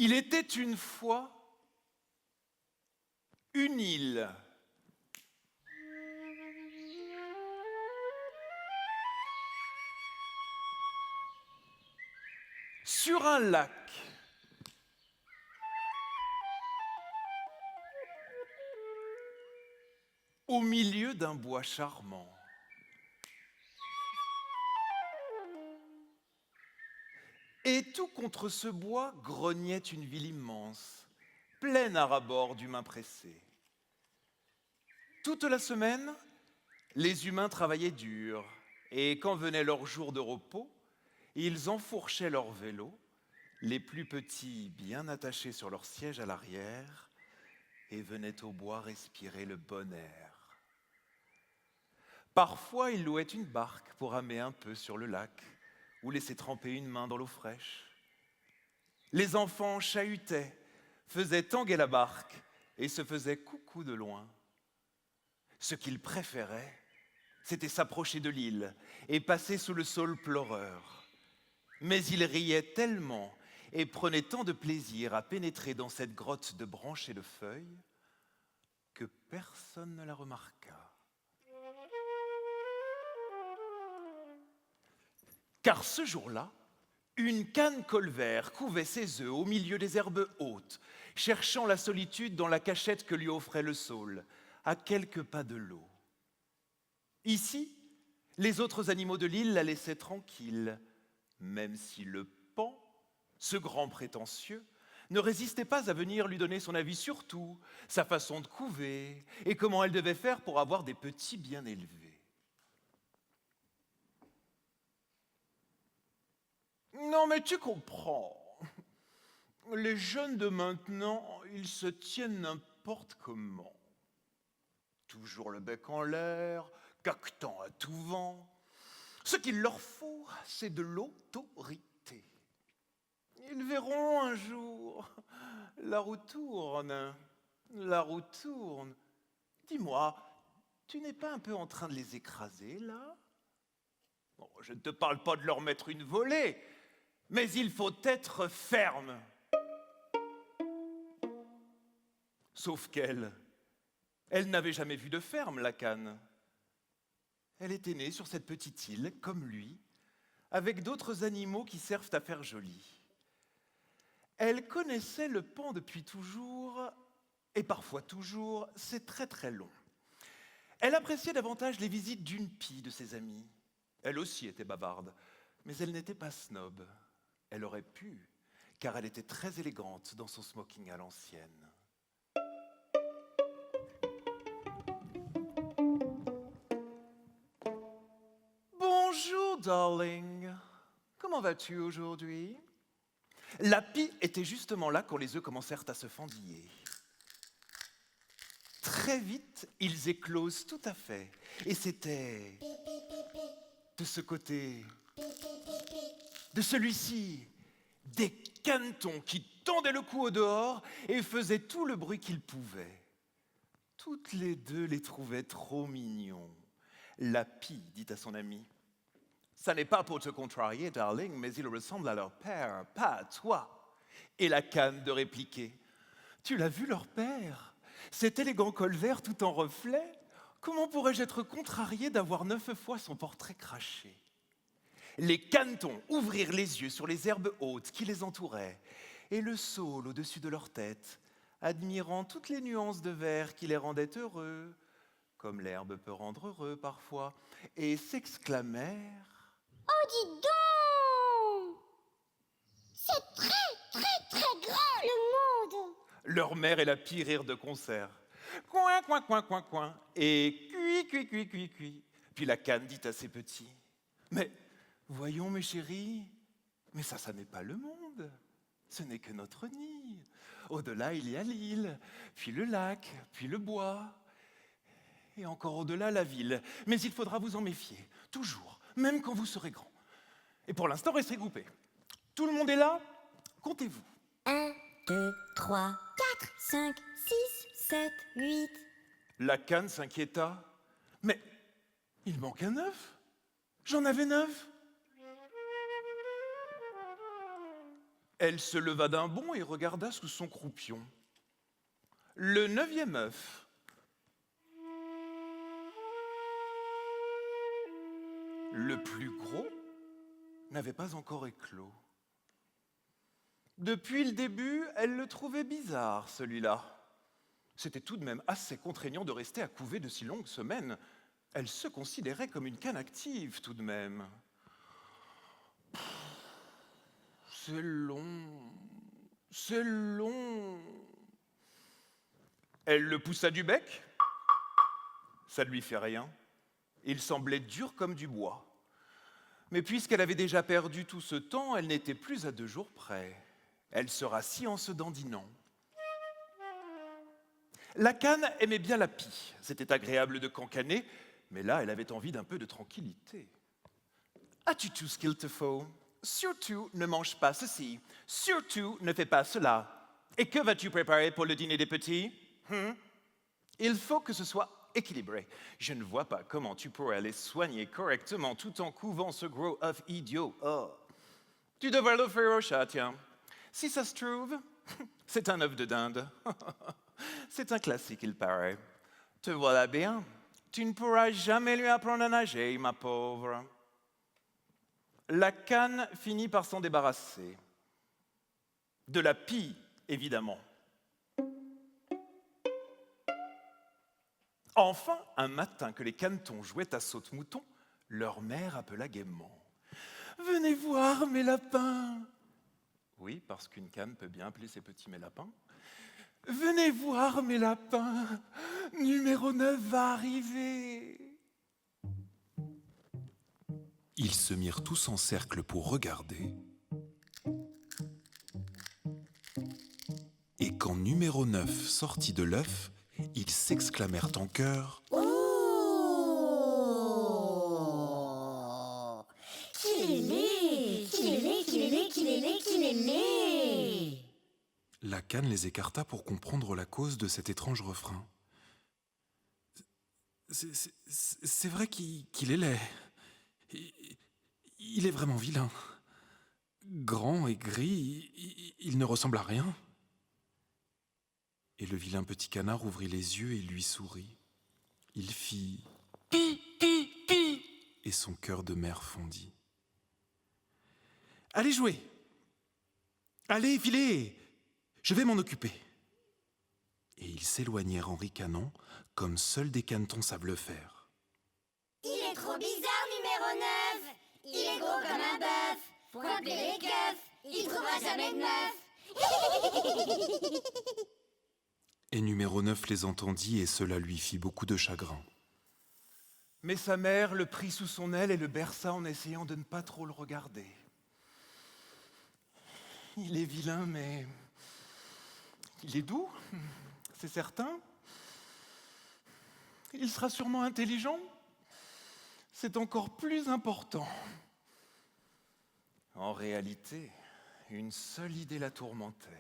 Il était une fois une île. Sur un lac. Au milieu d'un bois charmant. Et tout contre ce bois grognait une ville immense, pleine à ras-bord d'humains pressés. Toute la semaine, les humains travaillaient dur, et quand venait leur jour de repos, ils enfourchaient leurs vélos, les plus petits bien attachés sur leur siège à l'arrière, et venaient au bois respirer le bon air. Parfois, ils louaient une barque pour ramer un peu sur le lac, ou laisser tremper une main dans l'eau fraîche. Les enfants chahutaient, faisaient tanguer la barque et se faisaient coucou de loin. Ce qu'ils préféraient, c'était s'approcher de l'île et passer sous le saule pleureur. Mais ils riaient tellement et prenaient tant de plaisir à pénétrer dans cette grotte de branches et de feuilles que personne ne la remarqua. Car ce jour-là, une canne colvert couvait ses œufs au milieu des herbes hautes, cherchant la solitude dans la cachette que lui offrait le saule, à quelques pas de l'eau. Ici, les autres animaux de l'île la laissaient tranquille, même si le paon, ce grand prétentieux, ne résistait pas à venir lui donner son avis sur tout, sa façon de couver et comment elle devait faire pour avoir des petits bien élevés. Non, mais tu comprends. Les jeunes de maintenant, ils se tiennent n'importe comment. Toujours le bec en l'air, caquetant à tout vent. Ce qu'il leur faut, c'est de l'autorité. Ils verront un jour. La roue tourne. La roue tourne. Dis-moi, tu n'es pas un peu en train de les écraser, là? Bon, je ne te parle pas de leur mettre une volée, mais il faut être ferme. Sauf qu'elle n'avait jamais vu de ferme, la canne. Elle était née sur cette petite île, comme lui, avec d'autres animaux qui servent à faire joli. Elle connaissait le paon depuis toujours, et parfois toujours, c'est très très long. Elle appréciait davantage les visites d'une pie de ses amis. Elle aussi était bavarde, mais elle n'était pas snob. Elle aurait pu, car elle était très élégante dans son smoking à l'ancienne. Bonjour, darling. Comment vas-tu aujourd'hui? La pie était justement là quand les œufs commencèrent à se fendiller. Très vite, ils éclosent tout à fait. Et c'était de ce côté, de celui-ci, des canetons qui tendaient le cou au dehors et faisaient tout le bruit qu'ils pouvaient. Toutes les deux les trouvaient trop mignons. La pie dit à son ami: « Ça n'est pas pour te contrarier, darling, mais ils ressemblent à leur père, pas à toi. » Et la canne de répliquer: « Tu l'as vu leur père? Cet élégant col vert tout en reflet? Comment pourrais-je être contrarié d'avoir 9 fois son portrait craché ?» Les canetons ouvrirent les yeux sur les herbes hautes qui les entouraient et le saule au-dessus de leur tête, admirant toutes les nuances de vert qui les rendaient heureux, comme l'herbe peut rendre heureux parfois, et s'exclamèrent: « Oh, dis donc! C'est très grand le monde !» Leur mère et la pie rirent de concert. Coin, coin, coin, coin, coin. Et cui, cui, cui, cui, cui. Puis la canne dit à ses petits: « Mais voyons, mes chéris, mais ça n'est pas le monde. Ce n'est que notre nid. Au-delà, il y a l'île, puis le lac, puis le bois. Et encore au-delà, la ville. Mais il faudra vous en méfier, toujours, même quand vous serez grand. Et pour l'instant, restez groupés. Tout le monde est là? Comptez-vous. 1, 2, 3, 4, 5, 6, 7, 8. La canne s'inquiéta. Mais il manque un œuf. J'en avais 9. Elle se leva d'un bond et regarda sous son croupion. Le 9e œuf. Le plus gros n'avait pas encore éclos. Depuis le début, elle le trouvait bizarre, celui-là. C'était tout de même assez contraignant de rester à couver de si longues semaines. Elle se considérait comme une canne active, tout de même. C'est long, c'est long. Elle le poussa du bec. Ça ne lui fait rien. Il semblait dur comme du bois. Mais puisqu'elle avait déjà perdu tout ce temps, elle n'était plus à 2 jours près. Elle se rassit en se dandinant. La canne aimait bien la pie. C'était agréable de cancaner, mais là, elle avait envie d'un peu de tranquillité. As-tu tout ce qu'il te faut? Surtout, ne mange pas ceci. Surtout, ne fais pas cela. Et que vas-tu préparer pour le dîner des petits? Il faut que ce soit équilibré. Je ne vois pas comment tu pourrais les soigner correctement tout en couvant ce gros œuf idiot. Oh. Tu devrais l'offrir au chat, tiens. Si ça se trouve, c'est un œuf de dinde. C'est un classique, il paraît. Te voilà bien. Tu ne pourras jamais lui apprendre à nager, ma pauvre. La canne finit par s'en débarrasser. De la pie, évidemment. Enfin, un matin que les canetons jouaient à saute-mouton, leur mère appela gaiement. « Venez voir mes lapins !» Oui, parce qu'une canne peut bien appeler ses petits mes lapins. « Venez voir mes lapins, numéro 9 va arriver !» Ils se mirent tous en cercle pour regarder. Et quand numéro 9 sortit de l'œuf, ils s'exclamèrent en chœur. Oh! Qu'il est laid! Qu'il est laid, qu'il est laid, qu'il est laid, qu'il est laid! La canne les écarta pour comprendre la cause de cet étrange refrain. C'est vrai qu'il est laid. Il est vraiment vilain. Grand et gris, il ne ressemble à rien. Et le vilain petit canard ouvrit les yeux et lui sourit. Il fit « pi, pi, pi » et son cœur de mère fondit. « Allez jouer! Allez, filez! Je vais m'en occuper. » Et ils s'éloignèrent en ricanant, comme seuls des canetons savent le faire. Il est trop bizarre, numéro 9! Il est gros comme un bœuf! Faut appeler les keufs! Il trouvera jamais de meuf! Et numéro 9 les entendit et cela lui fit beaucoup de chagrin. Mais sa mère le prit sous son aile et le berça en essayant de ne pas trop le regarder. Il est vilain, mais il est doux, c'est certain. Il sera sûrement intelligent. C'est encore plus important. En réalité, une seule idée la tourmentait.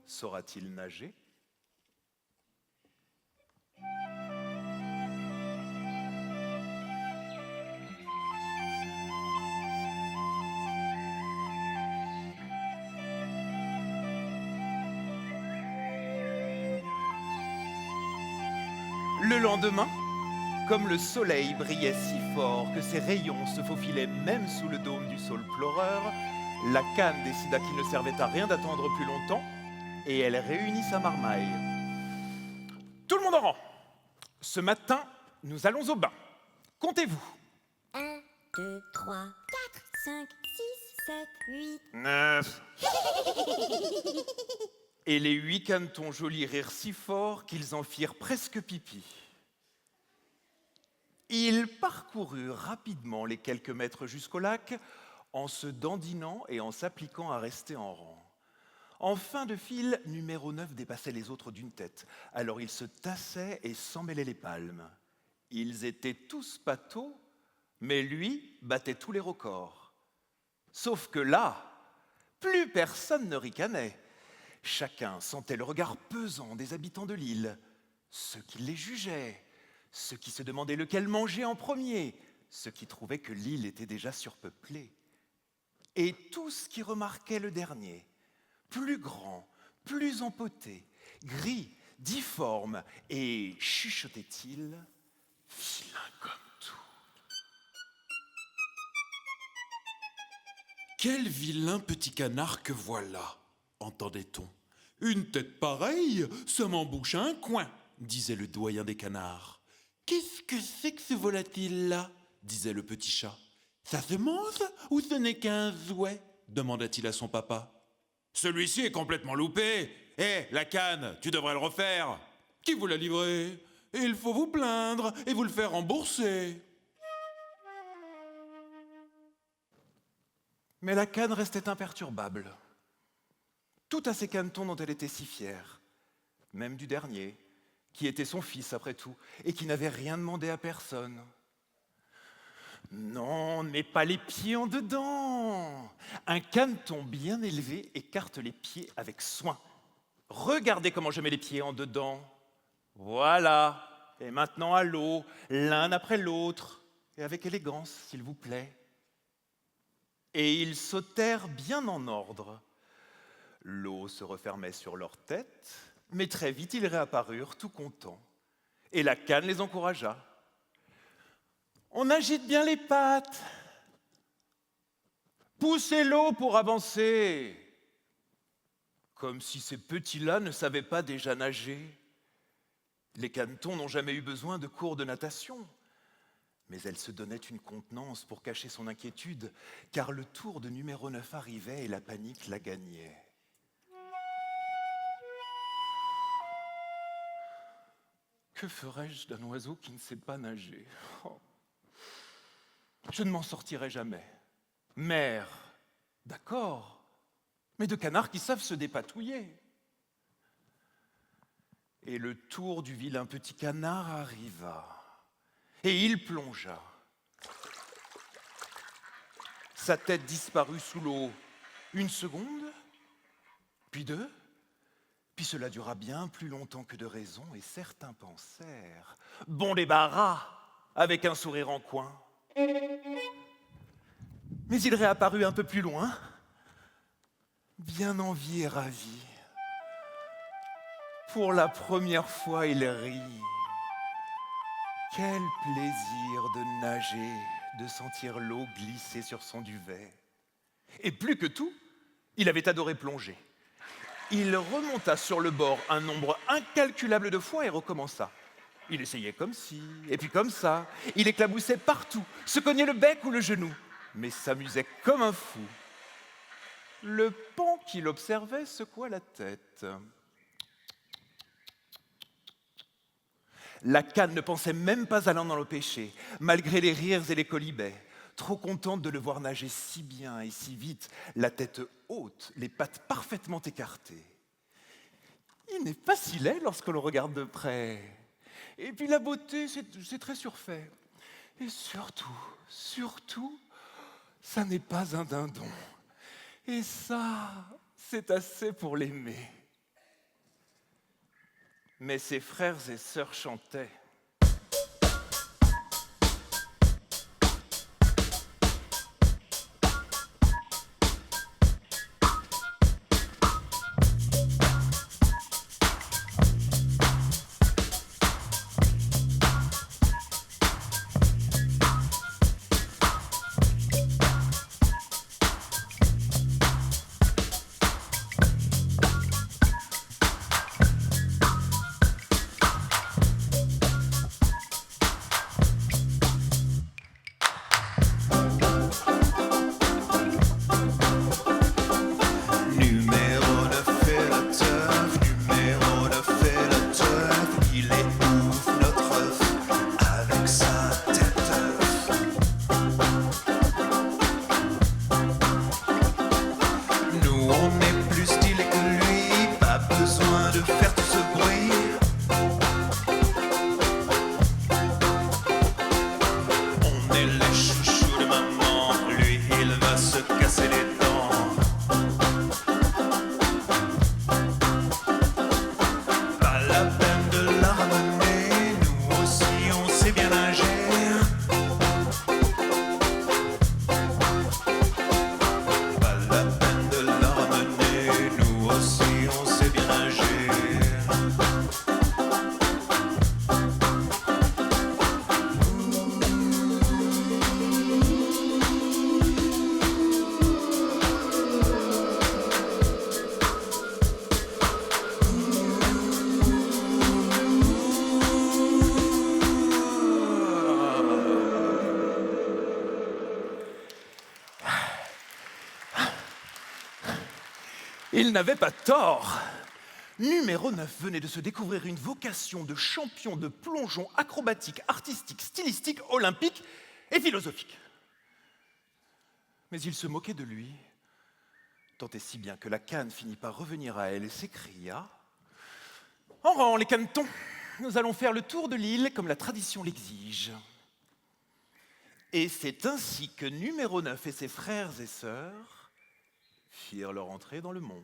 Saura-t-il nager ? Le lendemain, comme le soleil brillait si fort que ses rayons se faufilaient même sous le dôme du saule pleureur, la canne décida qu'il ne servait à rien d'attendre plus longtemps et elle réunit sa marmaille. Tout le monde en rang. Ce matin, nous allons au bain. Comptez-vous. 1, 2, 3, 4, 5, 6, 7, 8... 9. Et les 8 canetons jolis rirent si fort qu'ils en firent presque pipi. Ils parcoururent rapidement les quelques mètres jusqu'au lac en se dandinant et en s'appliquant à rester en rang. En fin de file, numéro 9 dépassait les autres d'une tête. Alors ils se tassaient et s'emmêlaient les palmes. Ils étaient tous pâteaux, mais lui battait tous les records. Sauf que là, plus personne ne ricanait. Chacun sentait le regard pesant des habitants de l'île, ceux qui les jugeaient, ceux qui se demandaient lequel manger en premier, ceux qui trouvaient que l'île était déjà surpeuplée, et tous qui remarquaient le dernier, plus grand, plus empoté, gris, difforme, et chuchotait-il, vilain comme tout. Quel vilain petit canard que voilà, entendait-on. Une tête pareille, ça m'embouche à un coin, disait le doyen des canards. Qu'est-ce que c'est que ce volatile-là, disait le petit chat. Ça se mange ou ce n'est qu'un jouet, demanda-t-il à son papa. Celui-ci est complètement loupé. La canne, tu devrais le refaire. Qui vous l'a livré? Il faut vous plaindre et vous le faire rembourser. Mais la canne restait imperturbable. Tout à ces canetons dont elle était si fière, même du dernier, qui était son fils après tout, et qui n'avait rien demandé à personne. Non, mais pas les pieds en dedans. Un caneton bien élevé écarte les pieds avec soin. Regardez comment je mets les pieds en dedans. Voilà. Et maintenant à l'eau, l'un après l'autre, et avec élégance, s'il vous plaît. Et ils sautèrent bien en ordre. L'eau se refermait sur leur tête, mais très vite ils réapparurent tout contents. Et la canne les encouragea. On agite bien les pattes. Poussez l'eau pour avancer. Comme si ces petits-là ne savaient pas déjà nager. Les canetons n'ont jamais eu besoin de cours de natation. Mais elle se donnait une contenance pour cacher son inquiétude, car le tour de numéro 9 arrivait et la panique la gagnait. Que ferais-je d'un oiseau qui ne sait pas nager ? Je ne m'en sortirai jamais. Mère, d'accord, mais de canards qui savent se dépatouiller. Et le tour du vilain petit canard arriva. Et il plongea. Sa tête disparut sous l'eau 1 seconde, puis 2, puis cela dura bien plus longtemps que de raison, et certains pensèrent « Bon débarras !» avec un sourire en coin. Mais il réapparut un peu plus loin, bien envié et ravi. Pour la première fois, il rit. Quel plaisir de nager, de sentir l'eau glisser sur son duvet. Et plus que tout, il avait adoré plonger. Il remonta sur le bord un nombre incalculable de fois et recommença. Il essayait comme ci, et puis comme ça. Il éclaboussait partout, se cognait le bec ou le genou, mais s'amusait comme un fou. Le paon qui l'observait secoua la tête. La canne ne pensait même pas à l'en empêcher, malgré les rires et les quolibets, trop contente de le voir nager si bien et si vite, la tête haute, les pattes parfaitement écartées. Il n'est pas si laid lorsque l'on regarde de près. Et puis la beauté, c'est très surfait. Et surtout, ça n'est pas un dindon. Et ça, c'est assez pour l'aimer. Mais ses frères et sœurs chantaient. Il n'avait pas tort. Numéro 9 venait de se découvrir une vocation de champion de plongeon acrobatique, artistique, stylistique, olympique et philosophique. Mais il se moquait de lui, tant et si bien que la canne finit par revenir à elle et s'écria « En rang, les canetons, nous allons faire le tour de l'île comme la tradition l'exige. » Et c'est ainsi que numéro 9 et ses frères et sœurs firent leur entrée dans le monde.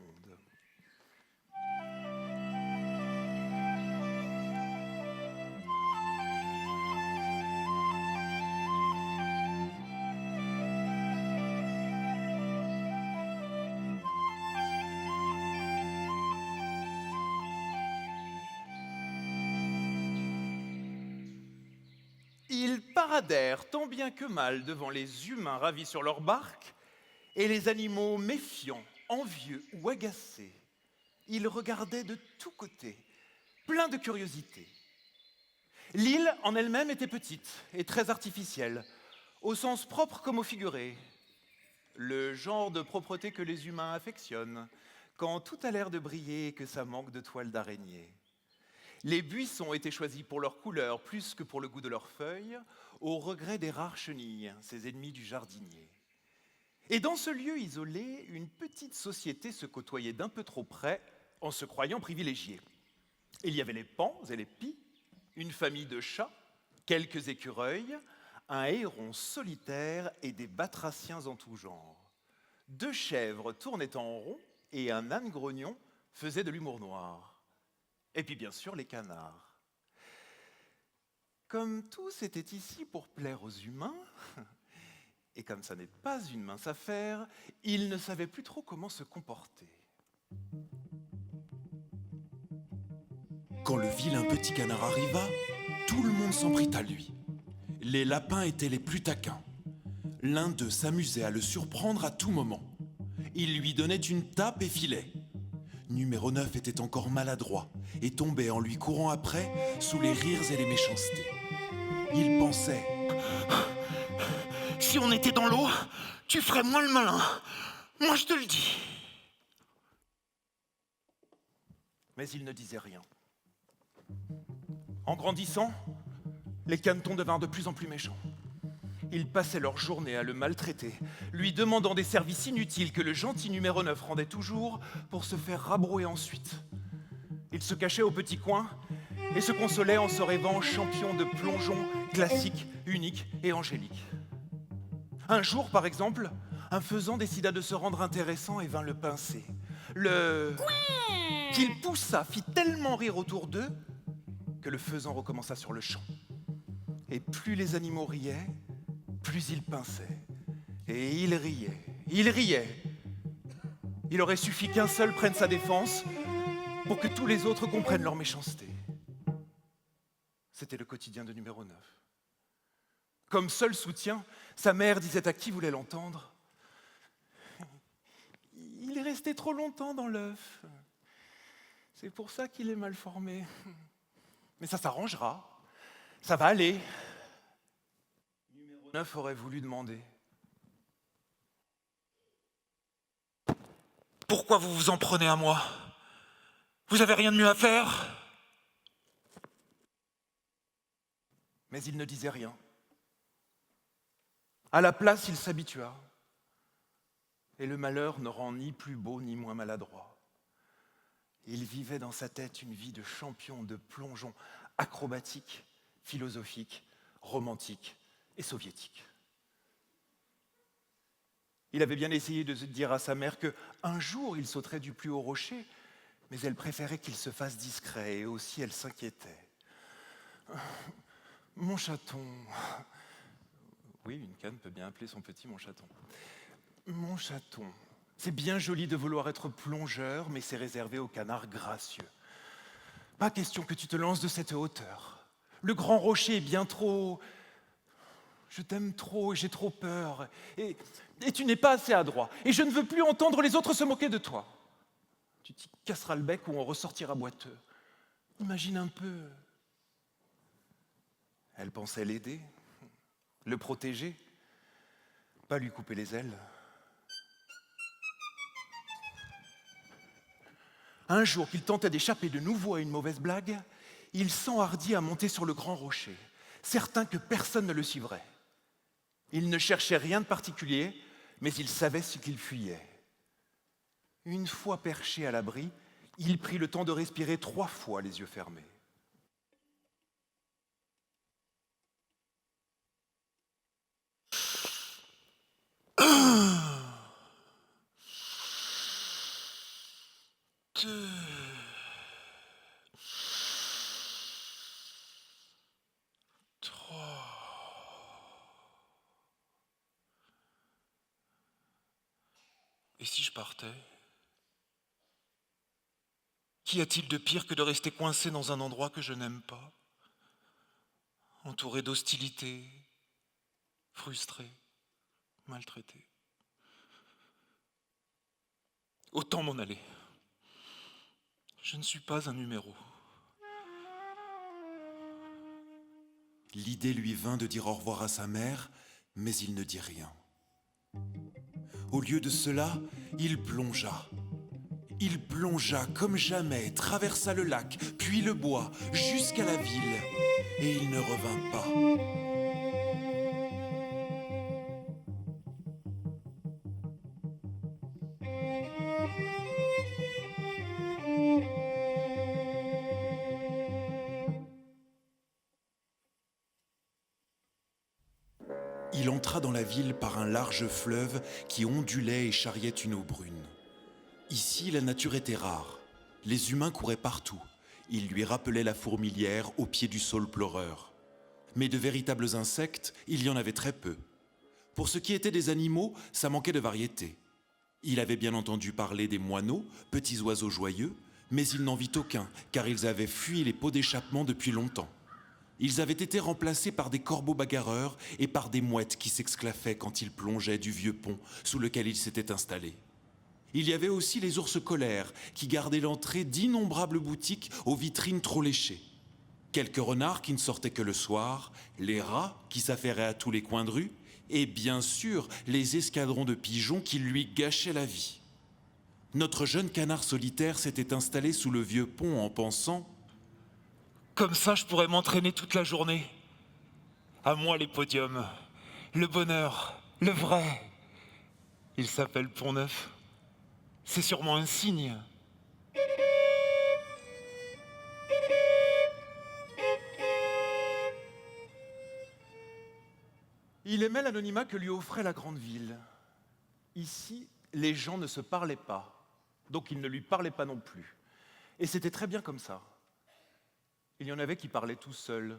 Ils paradèrent tant bien que mal devant les humains ravis sur leur barque et les animaux méfiants, envieux ou agacés. Ils regardaient de tous côtés, pleins de curiosité. L'île en elle-même était petite et très artificielle, au sens propre comme au figuré. Le genre de propreté que les humains affectionnent, quand tout a l'air de briller et que ça manque de toile d'araignée. Les buissons étaient choisis pour leur couleur plus que pour le goût de leurs feuilles, au regret des rares chenilles, ces ennemis du jardinier. Et dans ce lieu isolé, une petite société se côtoyait d'un peu trop près en se croyant privilégiée. Il y avait les pans et les pies, une famille de chats, quelques écureuils, un héron solitaire et des batraciens en tout genre. 2 chèvres tournaient en rond et un âne grognon faisait de l'humour noir. Et puis bien sûr les canards. Comme tous étaient ici pour plaire aux humains, et comme ça n'est pas une mince affaire, ils ne savaient plus trop comment se comporter. Quand le vilain petit canard arriva, tout le monde s'en prit à lui. Les lapins étaient les plus taquins. L'un d'eux s'amusait à le surprendre à tout moment. Il lui donnait une tape et filait. Numéro 9 était encore maladroit et tombait en lui courant après sous les rires et les méchancetés. Il pensait « Si on était dans l'eau, tu ferais moins le malin. Moi, je te le dis. » Mais il ne disait rien. En grandissant, les canetons devinrent de plus en plus méchants. Ils passaient leur journée à le maltraiter, lui demandant des services inutiles que le gentil numéro 9 rendait toujours pour se faire rabrouer ensuite. Il se cachait au petit coin et se consolait en se rêvant champion de plongeon classique, unique et angélique. Un jour, par exemple, un faisan décida de se rendre intéressant et vint le pincer. Qu'il poussa fit tellement rire autour d'eux que le faisan recommença sur le champ. Et plus les animaux riaient, plus il pinçait. Et il riait, il riait. Il aurait suffi qu'un seul prenne sa défense pour que tous les autres comprennent leur méchanceté. C'était le quotidien de numéro 9. Comme seul soutien, sa mère disait à qui voulait l'entendre « Il est resté trop longtemps dans l'œuf. C'est pour ça qu'il est mal formé. Mais ça s'arrangera. Ça va aller. » Numéro 9 aurait voulu demander « Pourquoi vous vous en prenez à moi? Vous avez rien de mieux à faire ?» Mais il ne disait rien. À la place, il s'habitua. Et le malheur ne rend ni plus beau ni moins maladroit. Il vivait dans sa tête une vie de champion de plongeon acrobatique, philosophique, romantique et soviétique. Il avait bien essayé de dire à sa mère qu'un jour il sauterait du plus haut rocher, mais elle préférait qu'il se fasse discret et aussi elle s'inquiétait. « Mon chaton !» Oui, une canne peut bien appeler son petit mon chaton. « Mon chaton, c'est bien joli de vouloir être plongeur, mais c'est réservé aux canards gracieux. Pas question que tu te lances de cette hauteur. Le grand rocher est bien trop... Je t'aime trop et j'ai trop peur. Et tu n'es pas assez adroit. Et je ne veux plus entendre les autres se moquer de toi. Tu t'y casseras le bec ou on ressortira boiteux. Imagine un peu. » Elle pensait l'aider, le protéger, pas lui couper les ailes. Un jour qu'il tentait d'échapper de nouveau à une mauvaise blague, il s'enhardit à monter sur le grand rocher, certain que personne ne le suivrait. Il ne cherchait rien de particulier, mais il savait ce qu'il fuyait. Une fois perché à l'abri, il prit le temps de respirer 3 fois les yeux fermés. Et si je partais? Qu'y a-t-il de pire que de rester coincé dans un endroit que je n'aime pas, entouré d'hostilité, frustré, maltraité? Autant m'en aller. Je ne suis pas un numéro. L'idée lui vint de dire au revoir à sa mère, mais il ne dit rien. Au lieu de cela, il plongea. Il plongea comme jamais, traversa le lac, puis le bois, jusqu'à la ville, et il ne revint pas. Il entra dans la ville par un large fleuve qui ondulait et charriait une eau brune. Ici, la nature était rare. Les humains couraient partout. Ils lui rappelaient la fourmilière au pied du saule pleureur. Mais de véritables insectes, il y en avait très peu. Pour ce qui était des animaux, ça manquait de variété. Il avait bien entendu parler des moineaux, petits oiseaux joyeux, mais il n'en vit aucun, car ils avaient fui les pots d'échappement depuis longtemps. Ils avaient été remplacés par des corbeaux bagarreurs et par des mouettes qui s'exclaffaient quand ils plongeaient du vieux pont sous lequel ils s'étaient installés. Il y avait aussi les ours colères qui gardaient l'entrée d'innombrables boutiques aux vitrines trop léchées. Quelques renards qui ne sortaient que le soir, les rats qui s'affairaient à tous les coins de rue, et bien sûr les escadrons de pigeons qui lui gâchaient la vie. Notre jeune canard solitaire s'était installé sous le vieux pont en pensant « Comme ça, je pourrais m'entraîner toute la journée. À moi les podiums, le bonheur, le vrai. Il s'appelle Pont-Neuf. C'est sûrement un signe. » Il aimait l'anonymat que lui offrait la grande ville. Ici, les gens ne se parlaient pas, donc il ne lui parlait pas non plus. Et c'était très bien comme ça. Il y en avait qui parlaient tout seuls,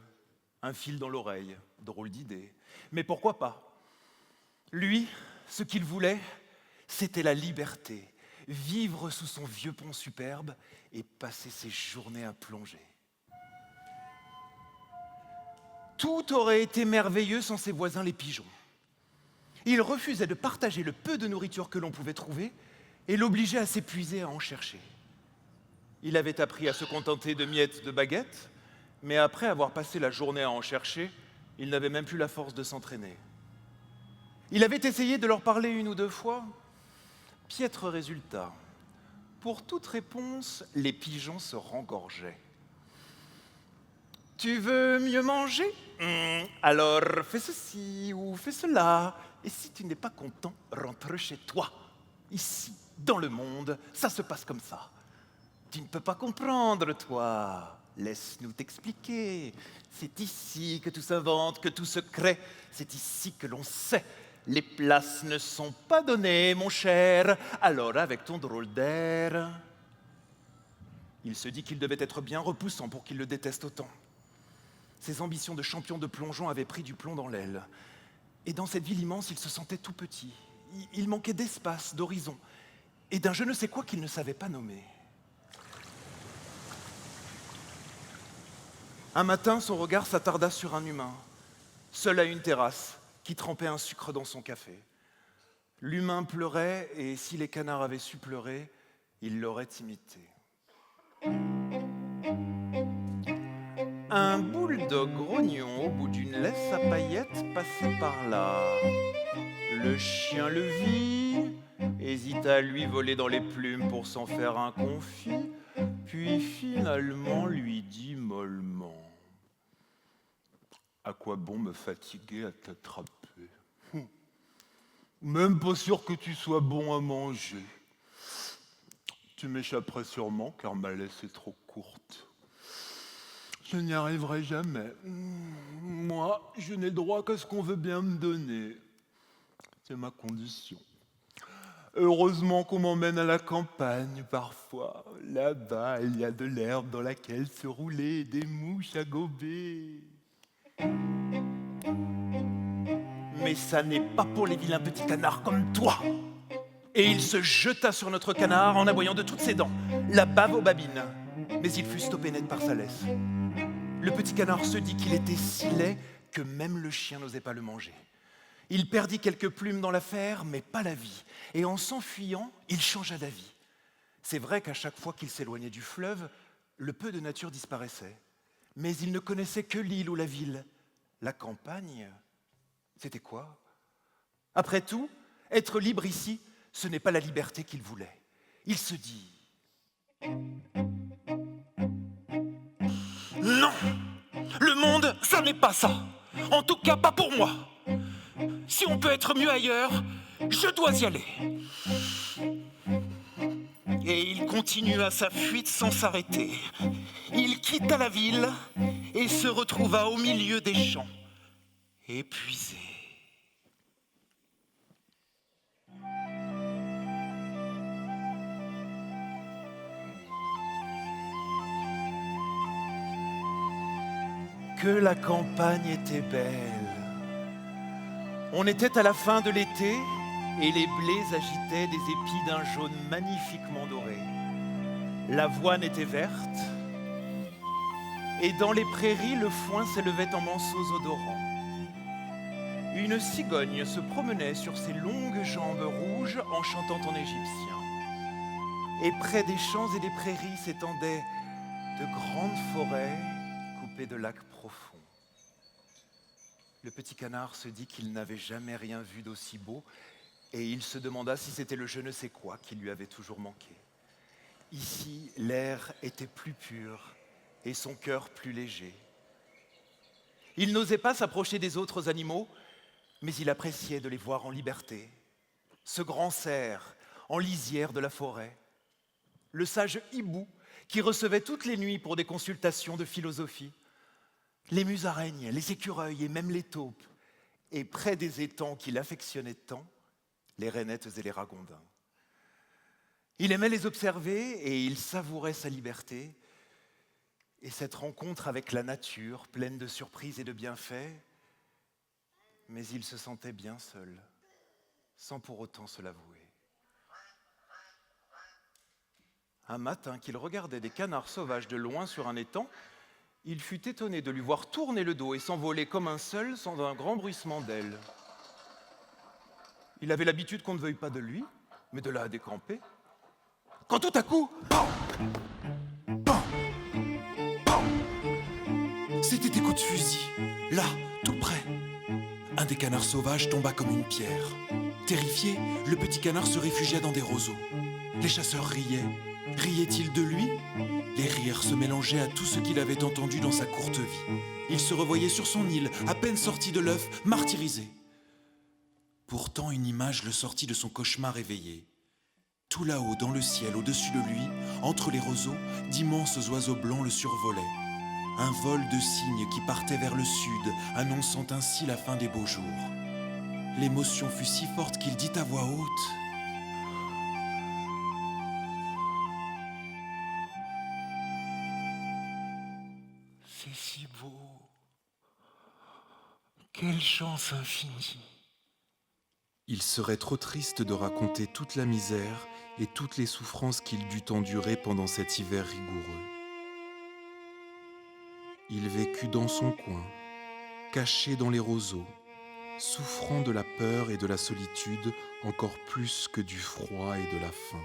un fil dans l'oreille, drôle d'idée. Mais pourquoi pas? Lui, ce qu'il voulait, c'était la liberté, vivre sous son vieux pont superbe et passer ses journées à plonger. Tout aurait été merveilleux sans ses voisins les pigeons. Ils refusaient de partager le peu de nourriture que l'on pouvait trouver et l'obligeaient à s'épuiser à en chercher. Il avait appris à se contenter de miettes de baguettes, mais après avoir passé la journée à en chercher, il n'avait même plus la force de s'entraîner. Il avait essayé de leur parler 1 ou 2 fois. Piètre résultat. Pour toute réponse, les pigeons se rengorgeaient. « Tu veux mieux manger ? Alors fais ceci ou fais cela. Et si tu n'es pas content, rentre chez toi. Ici, dans le monde, ça se passe comme ça. Tu ne peux pas comprendre, toi. Laisse-nous t'expliquer. C'est ici que tout s'invente, que tout se crée. C'est ici que l'on sait. Les places ne sont pas données, mon cher. Alors, avec ton drôle d'air... » Il se dit qu'il devait être bien repoussant pour qu'il le déteste autant. Ses ambitions de champion de plongeon avaient pris du plomb dans l'aile. Et dans cette ville immense, il se sentait tout petit. Il manquait d'espace, d'horizon, et d'un je ne sais quoi qu'il ne savait pas nommer. Un matin, son regard s'attarda sur un humain, seul à une terrasse, qui trempait un sucre dans son café. L'humain pleurait, et si les canards avaient su pleurer, il l'aurait imité. Un bulldog grognon au bout d'une laisse à paillettes passait par là. Le chien le vit hésita à lui voler dans les plumes pour s'en faire un confit, puis finalement lui dit mollement: à quoi bon me fatiguer à t'attraper? Même pas sûr que tu sois bon à manger. Tu m'échapperais sûrement car ma laisse est trop courte. Je n'y arriverai jamais. Moi, je n'ai droit qu'à ce qu'on veut bien me donner. C'est ma condition. Heureusement qu'on m'emmène à la campagne parfois. Là-bas, il y a de l'herbe dans laquelle se roulaient des mouches à gober. Mais ça n'est pas pour les vilains petits canards comme toi. Et il se jeta sur notre canard en aboyant de toutes ses dents, la bave aux babines. Mais il fut stoppé net par sa laisse. Le petit canard se dit qu'il était si laid que même le chien n'osait pas le manger. Il perdit quelques plumes dans l'affaire, mais pas la vie. Et en s'enfuyant, il changea d'avis. C'est vrai qu'à chaque fois qu'il s'éloignait du fleuve, le peu de nature disparaissait. Mais il ne connaissait que l'île ou la ville. La campagne, c'était quoi? Après tout, être libre ici, ce n'est pas la liberté qu'il voulait. Il se dit: non! Le monde, ça n'est pas ça! En tout cas, pas pour moi! Si on peut être mieux ailleurs, je dois y aller! Et il continua sa fuite sans s'arrêter. Il quitta la ville et se retrouva au milieu des champs, épuisé. Que la campagne était belle. On était à la fin de l'été et les blés agitaient des épis d'un jaune magnifiquement doré. L'avoine était verte et dans les prairies, le foin s'élevait en monceaux odorants. Une cigogne se promenait sur ses longues jambes rouges en chantant en égyptien. Et près des champs et des prairies s'étendaient de grandes forêts coupées de lacs profonds. Le petit canard se dit qu'il n'avait jamais rien vu d'aussi beau et il se demanda si c'était le je ne sais quoi qui lui avait toujours manqué. Ici, l'air était plus pur et son cœur plus léger. Il n'osait pas s'approcher des autres animaux, mais il appréciait de les voir en liberté. Ce grand cerf en lisière de la forêt, le sage hibou qui recevait toutes les nuits pour des consultations de philosophie, les musaraignes, les écureuils et même les taupes, et près des étangs qu'il affectionnait tant, les rainettes et les ragondins. Il aimait les observer et il savourait sa liberté. Et cette rencontre avec la nature, pleine de surprises et de bienfaits, mais il se sentait bien seul, sans pour autant se l'avouer. Un matin qu'il regardait des canards sauvages de loin sur un étang, il fut étonné de lui voir tourner le dos et s'envoler comme un seul sans un grand bruissement d'ailes. Il avait l'habitude qu'on ne veuille pas de lui, mais de là à décamper. Quand tout à coup, C'était des coups de fusil, là, tout près. Un des canards sauvages tomba comme une pierre. Terrifié, le petit canard se réfugia dans des roseaux. Les chasseurs riaient. Riaient-ils de lui? Les rires se mélangeaient à tout ce qu'il avait entendu dans sa courte vie. Il se revoyait sur son île, à peine sorti de l'œuf, martyrisé. Pourtant, une image le sortit de son cauchemar éveillé. Tout là-haut, dans le ciel, au-dessus de lui, entre les roseaux, d'immenses oiseaux blancs le survolaient. Un vol de cygnes qui partait vers le sud, annonçant ainsi la fin des beaux jours. L'émotion fut si forte qu'il dit à voix haute: c'est si beau, quelle chance infinie. Il serait trop triste de raconter toute la misère et toutes les souffrances qu'il dut endurer pendant cet hiver rigoureux. Il vécut dans son coin, caché dans les roseaux, souffrant de la peur et de la solitude encore plus que du froid et de la faim.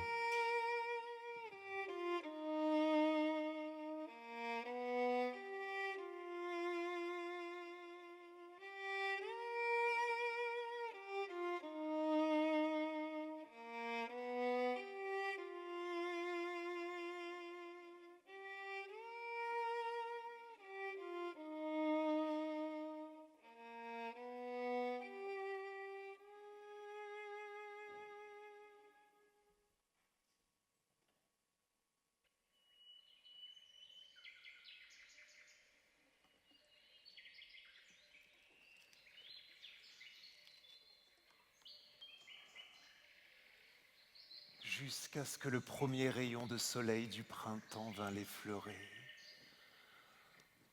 jusqu'à ce que le premier rayon de soleil du printemps vint l'effleurer.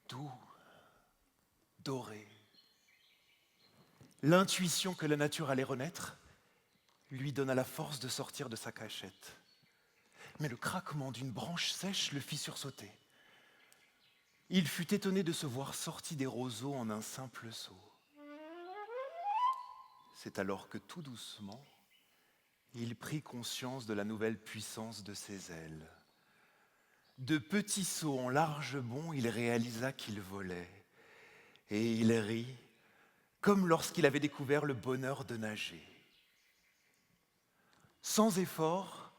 Doux, doré. L'intuition que la nature allait renaître lui donna la force de sortir de sa cachette. Mais le craquement d'une branche sèche le fit sursauter. Il fut étonné de se voir sorti des roseaux en un simple saut. C'est alors que tout doucement, il prit conscience de la nouvelle puissance de ses ailes. De petits sauts en large bond, il réalisa qu'il volait. Et il rit, comme lorsqu'il avait découvert le bonheur de nager. Sans effort,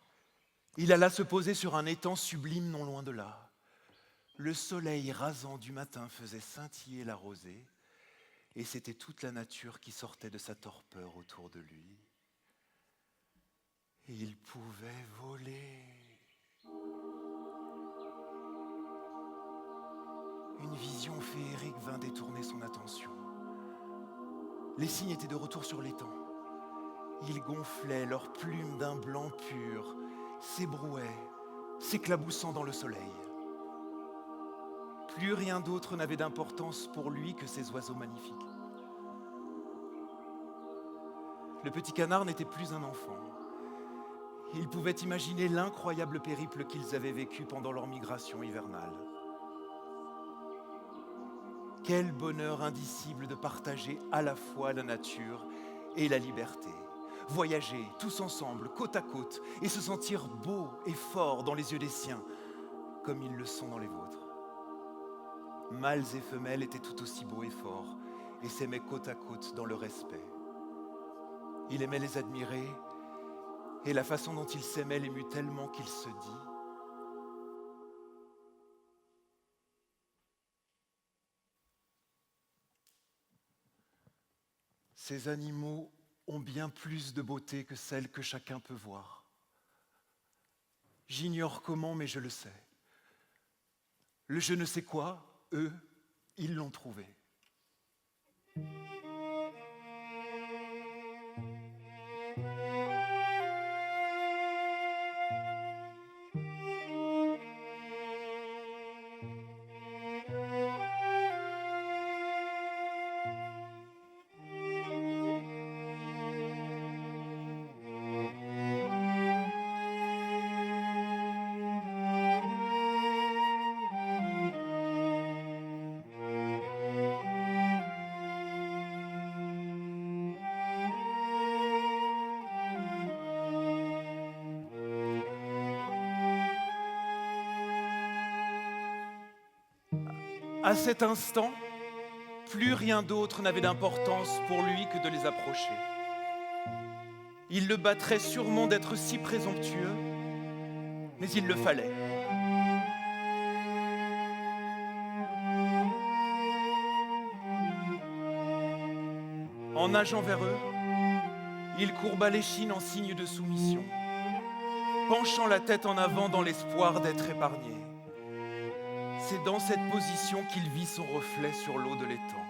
il alla se poser sur un étang sublime non loin de là. Le soleil rasant du matin faisait scintiller la rosée, et c'était toute la nature qui sortait de sa torpeur autour de lui. Il pouvait voler. Une vision féerique vint détourner son attention. Les cygnes étaient de retour sur l'étang. Ils gonflaient leurs plumes d'un blanc pur, s'ébrouaient, s'éclaboussant dans le soleil. Plus rien d'autre n'avait d'importance pour lui que ces oiseaux magnifiques. Le petit canard n'était plus un enfant. Il pouvait imaginer l'incroyable périple qu'ils avaient vécu pendant leur migration hivernale. Quel bonheur indicible de partager à la fois la nature et la liberté. Voyager tous ensemble, côte à côte, et se sentir beau et fort dans les yeux des siens, comme ils le sont dans les vôtres. Mâles et femelles étaient tout aussi beaux et forts, et s'aimaient côte à côte dans le respect. Il aimait les admirer, et la façon dont il s'aimait l'émut tellement qu'il se dit « Ces animaux ont bien plus de beauté que celle que chacun peut voir. J'ignore comment, mais je le sais. Le je ne sais quoi, eux, ils l'ont trouvé. » À cet instant, plus rien d'autre n'avait d'importance pour lui que de les approcher. Il le battrait sûrement d'être si présomptueux, mais il le fallait. En nageant vers eux, il courba l'échine en signe de soumission, penchant la tête en avant dans l'espoir d'être épargné. C'est dans cette position qu'il vit son reflet sur l'eau de l'étang.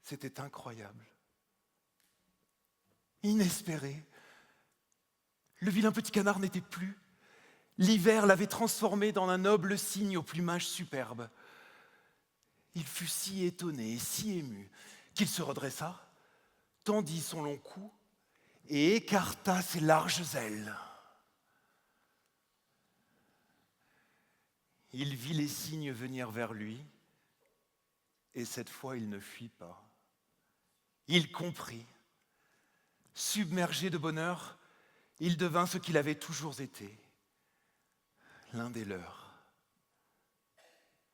C'était incroyable, inespéré. Le vilain petit canard n'était plus. L'hiver l'avait transformé dans un noble cygne au plumage superbe. Il fut si étonné et si ému qu'il se redressa, tendit son long cou et écarta ses larges ailes. Il vit les cygnes venir vers lui, et cette fois il ne fuit pas. Il comprit. Submergé de bonheur, il devint ce qu'il avait toujours été, l'un des leurs.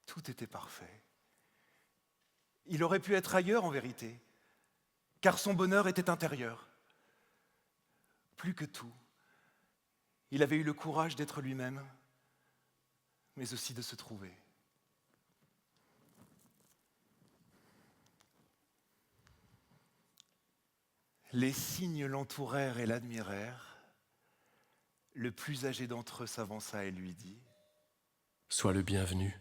Tout était parfait. Il aurait pu être ailleurs en vérité, car son bonheur était intérieur. Plus que tout, il avait eu le courage d'être lui-même, mais aussi de se trouver. Les cygnes l'entourèrent et l'admirèrent. Le plus âgé d'entre eux s'avança et lui dit : « Sois le bienvenu. »